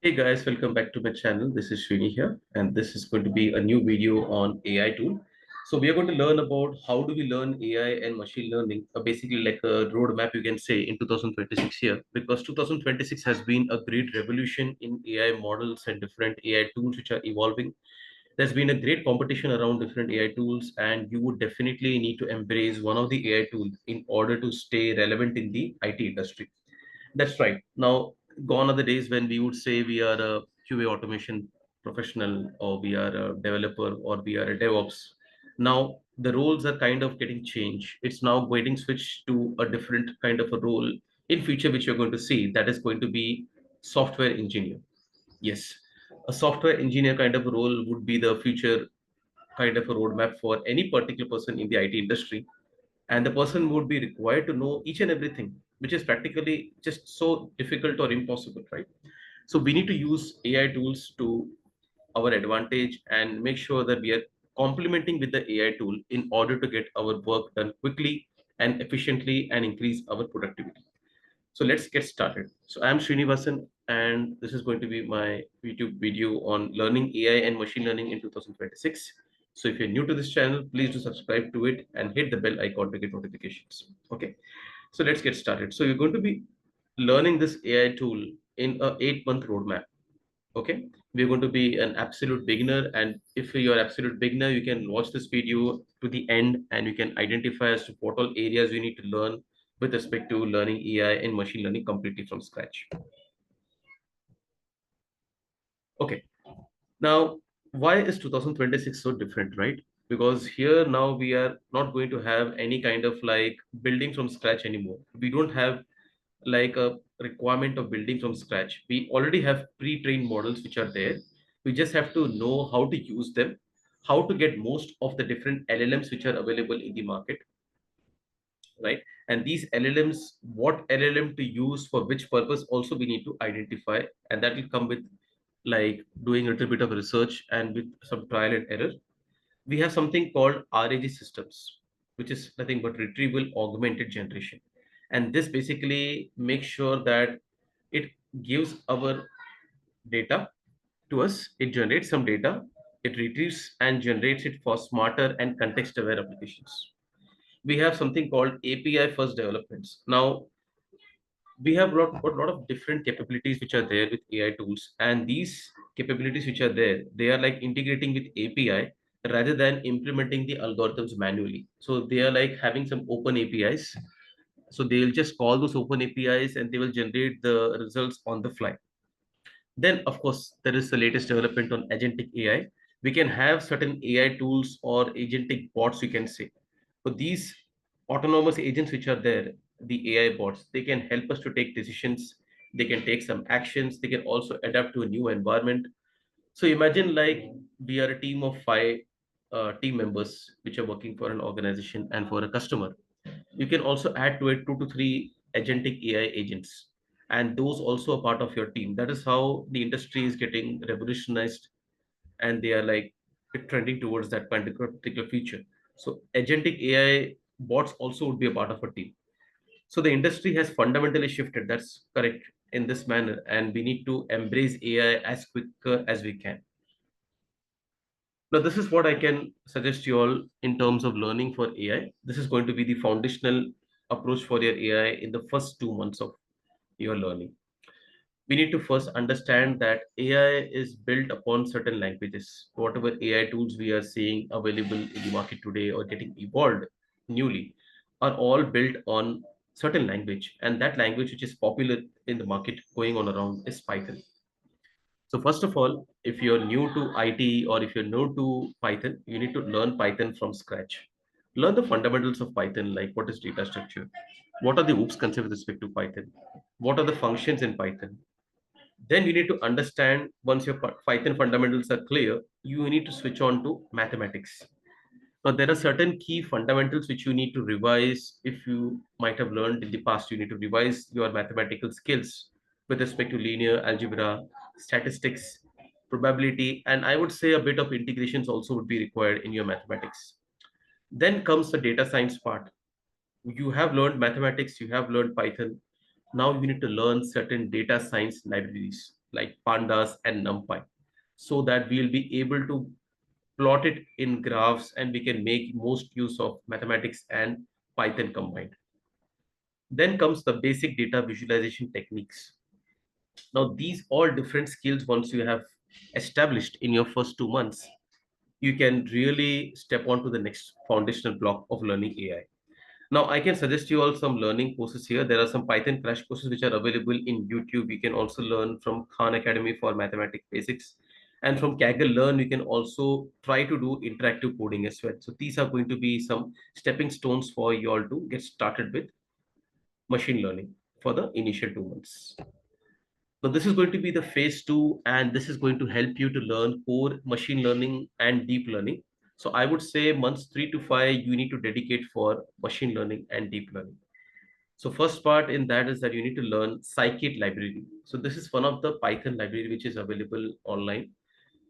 Hey guys, welcome back to my channel. This is Srini here, and this is going to be a new video on AI tool. So we are going to learn about how do we learn AI and machine learning, basically like a roadmap you can say in 2026 here, because 2026 has been a great revolution in AI models and different AI tools which are evolving. There's been a great competition around different AI tools, and you would definitely need to embrace one of the AI tools in order to stay relevant in the IT industry. That's right. Now, gone are the days when we would say we are a QA automation professional, or we are a developer, or we are a DevOps. Now, the roles are kind of getting changed. It's now getting switched to a different kind of a role in future, which you're going to see. That is going to be software engineer. Yes, a software engineer kind of a role would be the future kind of a roadmap for any particular person in the IT industry, and the person would be required to know each and everything, which is practically just so difficult or impossible, right? So we need to use AI tools to our advantage and make sure that we are complementing with the AI tool in order to get our work done quickly and efficiently and increase our productivity. So let's get started. So I'm Srinivasan, and this is going to be my YouTube video on learning AI and machine learning in 2026. So if you're new to this channel, please do subscribe to it and hit the bell icon to get notifications. Okay, so let's get started. So you're going to be learning this AI tool in a 8-month roadmap. Okay, we're going to be an absolute beginner, and if you're absolute beginner, you can watch this video to the end and you can identify as to what all areas you need to learn with respect to learning AI and machine learning completely from scratch. Okay, now why is 2026 so different, right? Because here now we are not going to have any kind of like building from scratch anymore. We don't have like a requirement of building from scratch. We already have pre-trained models which are there. We just have to know how to use them, how to get most of the different LLMs which are available in the market, right? And these LLMs, what LLM to use for which purpose also we need to identify, and that will come with like doing a little bit of research and with some trial and error. We have something called RAG systems, which is nothing but retrieval augmented generation. And this basically makes sure that it gives our data to us, it generates some data, it retrieves and generates it for smarter and context aware applications. We have something called API first developments. Now, we have lot of different capabilities which are there with AI tools, and these capabilities which are there, they are like integrating with API rather than implementing the algorithms manually. So they are like having some open APIs. So they'll just call those open APIs and they will generate the results on the fly. Then, of course, there is the latest development on agentic AI. We can have certain AI tools or agentic bots, you can say. So these autonomous agents which are there, the AI bots, they can help us to take decisions. They can take some actions. They can also adapt to a new environment. So imagine like we are a team of five team members which are working for an organization and for a customer. You can also add to it 2 to 3 agentic AI agents, and those also a part of your team. That is how the industry is getting revolutionized, and they are like trending towards that particular feature. So agentic AI bots also would be a part of a team. So the industry has fundamentally shifted. That's correct in this manner, and we need to embrace AI as quicker as we can. Now, this is what I can suggest you all in terms of learning for AI. This is going to be the foundational approach for your AI in the first 2 months of your learning. We need to first understand that AI is built upon certain languages. Whatever AI tools we are seeing available in the market today or getting evolved newly are all built on certain language. And that language which is popular in the market going on around is Python. So first of all, if you're new to IT or if you're new to Python, you need to learn Python from scratch. Learn the fundamentals of Python, like what is data structure, what are the OOPS concepts with respect to Python, what are the functions in Python. Then you need to understand, once your Python fundamentals are clear, you need to switch on to mathematics. Now, there are certain key fundamentals which you need to revise. If you might have learned in the past, you need to revise your mathematical skills with respect to linear algebra, statistics, probability, and I would say a bit of integrations also would be required in your mathematics. Then comes the data science part. You have learned mathematics, you have learned Python. Now you need to learn certain data science libraries like pandas and numpy, so that we'll be able to plot it in graphs and we can make most use of mathematics and Python combined. Then comes the basic data visualization techniques. Now, these all different skills, once you have established in your first 2 months, you can really step on to the next foundational block of learning AI. Now, I can suggest you all some learning courses here. There are some Python crash courses which are available in YouTube. You can also learn from Khan Academy for mathematics basics. And from Kaggle Learn, you can also try to do interactive coding as well. So these are going to be some stepping stones for you all to get started with machine learning for the initial 2 months. Now, this is going to be the phase two, and this is going to help you to learn core machine learning and deep learning. So I would say months 3 to 5, you need to dedicate for machine learning and deep learning. So first part in that is that you need to learn scikit library. So this is one of the Python library which is available online.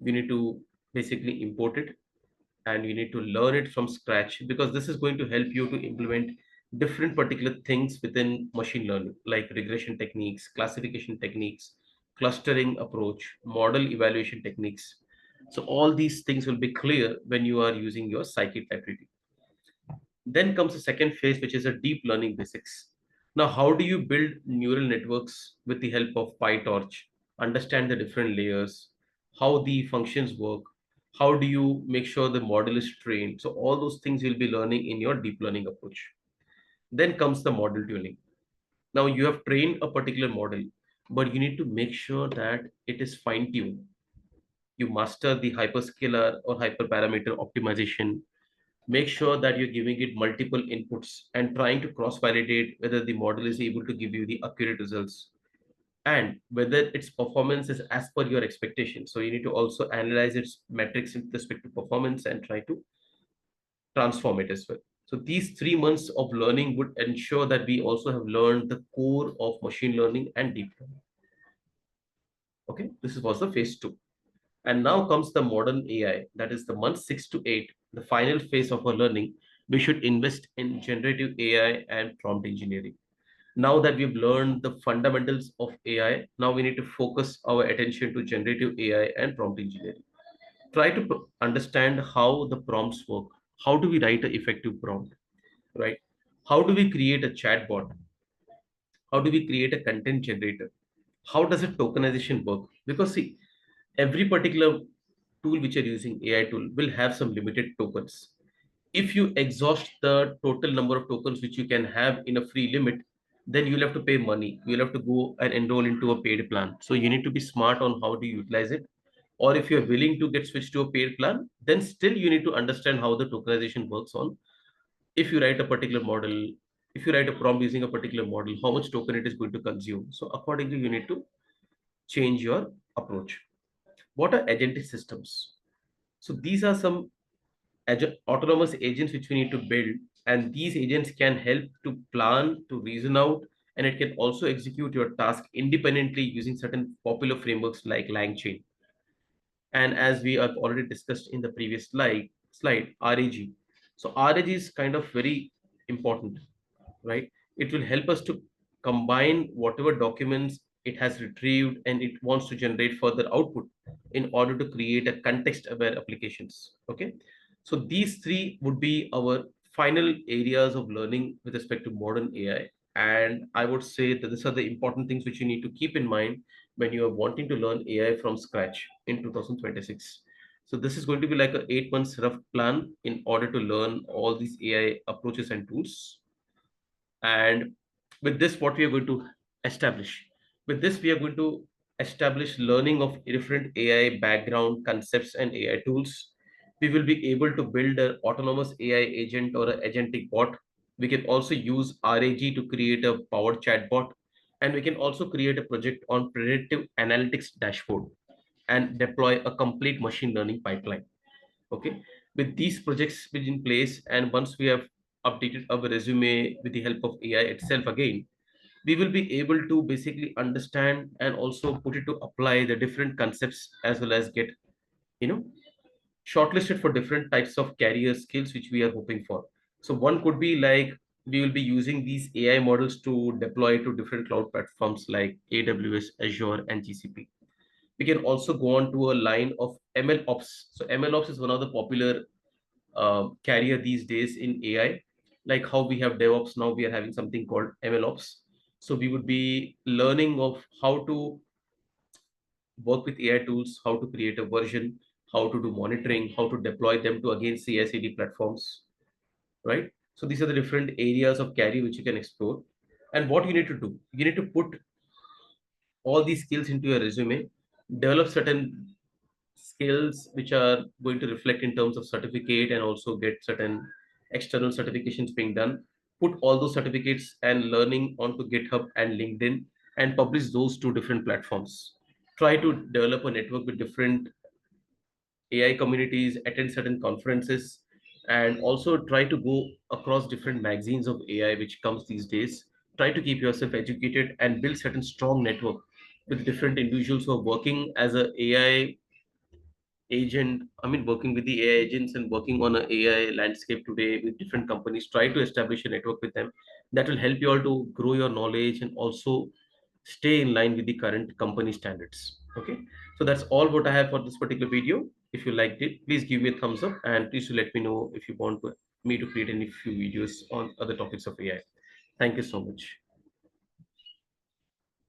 You need to basically import it and you need to learn it from scratch, because this is going to help you to implement different particular things within machine learning, like regression techniques, classification techniques, clustering approach, model evaluation techniques. So all these things will be clear when you are using your scikit library. Then comes the second phase, which is a deep learning basics. Now, how do you build neural networks with the help of PyTorch? Understand the different layers, how the functions work, how do you make sure the model is trained? So all those things you'll be learning in your deep learning approach. Then comes the model tuning. Now you have trained a particular model, but you need to make sure that it is fine-tuned. You master the hyperscalar or hyperparameter optimization. Make sure that you're giving it multiple inputs and trying to cross-validate whether the model is able to give you the accurate results and whether its performance is as per your expectation. So you need to also analyze its metrics with respect to performance and try to transform it as well. So these 3 months of learning would ensure that we also have learned the core of machine learning and deep learning. Okay, this was the phase two. And now comes the modern AI, that is the month 6 to 8, the final phase of our learning. We should invest in generative AI and prompt engineering. Now that we've learned the fundamentals of AI, now we need to focus our attention to generative AI and prompt engineering. Try to understand how the prompts work. How do we write an effective prompt, right? How do we create a chatbot? How do we create a content generator? How does a tokenization work? Because see, every particular tool which you're using, AI tool, will have some limited tokens. If you exhaust the total number of tokens which you can have in a free limit, then you'll have to pay money. You'll have to go and enroll into a paid plan. So you need to be smart on how to utilize it. Or if you're willing to get switched to a paid plan, then still you need to understand how the tokenization works on. If you write a particular model, if you write a prompt using a particular model, how much token it is going to consume. So accordingly, you need to change your approach. What are agentic systems? So these are some autonomous agents which we need to build, and these agents can help to plan, to reason out, and it can also execute your task independently using certain popular frameworks like LangChain. And as we have already discussed in the previous slide, RAG. So RAG is kind of very important, right? It will help us to combine whatever documents it has retrieved and it wants to generate further output in order to create a context-aware applications. Okay, so these three would be our final areas of learning with respect to modern AI. And I would say that these are the important things which you need to keep in mind when you are wanting to learn AI from scratch in 2026. So this is going to be like a 8 months rough plan in order to learn all these AI approaches and tools. And with this, what we are going to establish? With this, we are going to establish learning of different AI background concepts and AI tools. We will be able to build an autonomous AI agent or an agentic bot. We can also use RAG to create a powered chatbot. And we can also create a project on predictive analytics dashboard and deploy a complete machine learning pipeline. Okay, with these projects in place, and once we have updated our resume with the help of AI itself again, we will be able to basically understand and also put it to apply the different concepts, as well as get, you know, shortlisted for different types of career skills which we are hoping for. So one could be like we will be using these AI models to deploy to different cloud platforms like AWS, Azure, and GCP. We can also go on to a line of ML ops. So ML ops is one of the popular carrier these days in AI. Like how we have DevOps, now we are having something called ML ops. So we would be learning of how to work with AI tools, how to create a version, how to do monitoring, how to deploy them to again CI/CD platforms, right? So these are the different areas of carry which you can explore. And what you need to do, you need to put all these skills into your resume, develop certain skills which are going to reflect in terms of certificate and also get certain external certifications being done. Put all those certificates and learning onto GitHub and LinkedIn and publish those to different platforms. Try to develop a network with different AI communities, attend certain conferences, and also try to go across different magazines of AI which comes these days. Try to keep yourself educated and build certain strong network with different individuals who are working as a AI agent. I mean, working with the AI agents and working on an AI landscape today with different companies. Try to establish a network with them. That will help you all to grow your knowledge and also stay in line with the current company standards. Okay, so that's all what I have for this particular video. If you liked it, please give me a thumbs up and please do let me know if you want me to create any few videos on other topics of AI. Thank you so much.